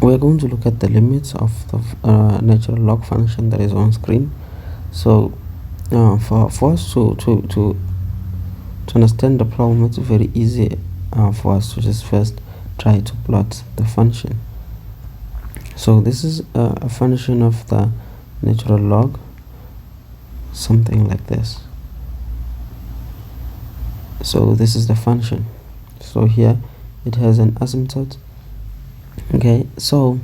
we're going to look at the limits of the natural log function that is on screen. So for us to understand the problem, it's very easy for us to just first try to plot the function. So this is a function of the natural log, something like this. So this is the function. So here it has an asymptote. Okay, so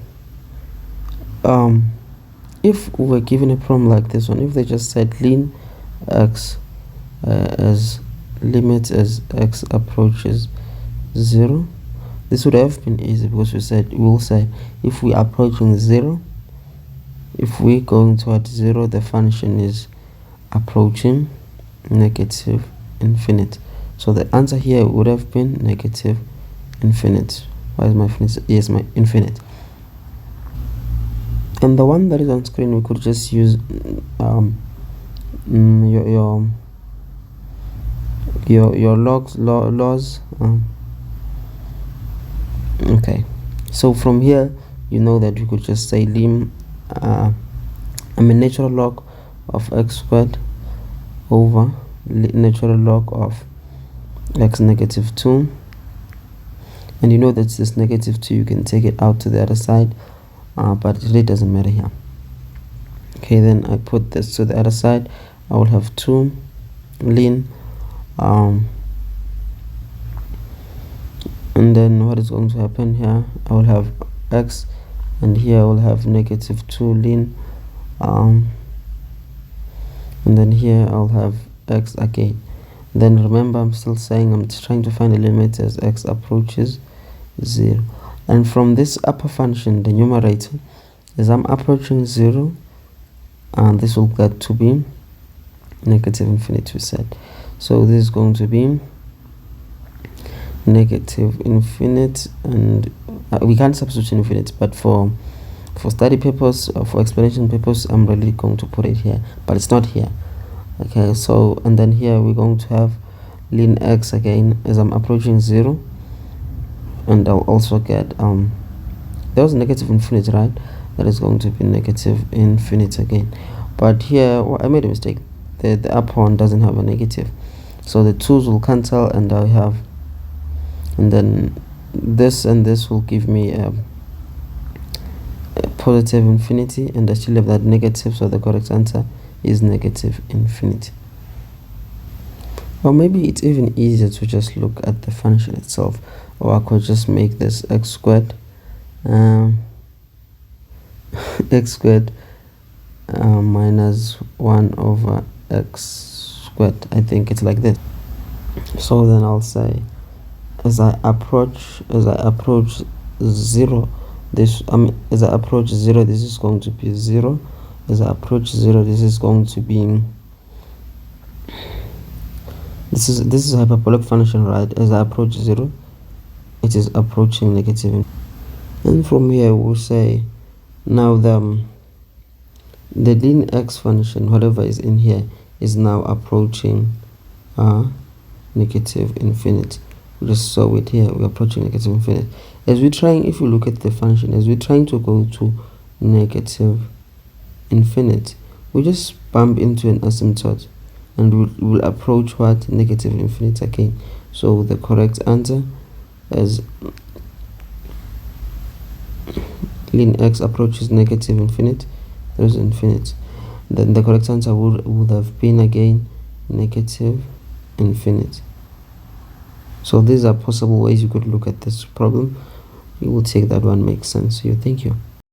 if we were given a problem like this one, if they just said lim x as limit as x approaches 0, this would have been easy, because we'll say if we are approaching 0, if we're going towards 0, the function is approaching negative infinite. So the answer here would have been negative infinite. Why is my infinite? Yes, my infinite. And the one that is on screen, we could just use your laws. Okay, so from here you know that you could just say lim natural log of x squared over natural log of x negative 2, and you know that this negative 2, you can take it out to the other side, but it really doesn't matter here. Okay, then I put this to the other side. I will have 2 lim and then what is going to happen here, I will have x, and here I will have negative 2 lim, and then here I'll have x again. Then remember, I'm still saying I'm trying to find a limit as x approaches 0, and from this upper function, the numerator, as I'm approaching 0, and this will get to be negative infinite, we said. So this is going to be negative infinite, and we can't substitute infinite, but for study purpose, for explanation purpose, I'm really going to put it here, but it's not here. Okay, so and then here we're going to have lim x again as I'm approaching 0, and I'll also get there was negative infinite, right? That is going to be negative infinite again, but here I made a mistake. The upper one doesn't have a negative, so the 2's will cancel, and I have, and then this and this will give me a positive infinity, and I still have that negative, so the correct answer is negative infinity. Or maybe it's even easier to just look at the function itself, or I could just make this x squared x squared minus 1 over x squared. I think it's like this. So then I'll say as I approach 0, this as I approach 0, this is going to be 0. As I approach 0, this is going to be this is a hyperbolic function, right? As I approach 0, it is approaching negative, and from here we'll say now the lim x function, whatever is in here, is now approaching negative infinite. We just saw it here, we're approaching negative infinite. As we're trying, if you look at the function, as we're trying to go to negative infinite, we just bump into an asymptote, and we'll approach what? Negative infinite again. So the correct answer is lim x approaches negative infinite, there's infinite. Then the correct answer would have been again negative infinite. So these are possible ways you could look at this problem. You will take that one makes sense. Thank you.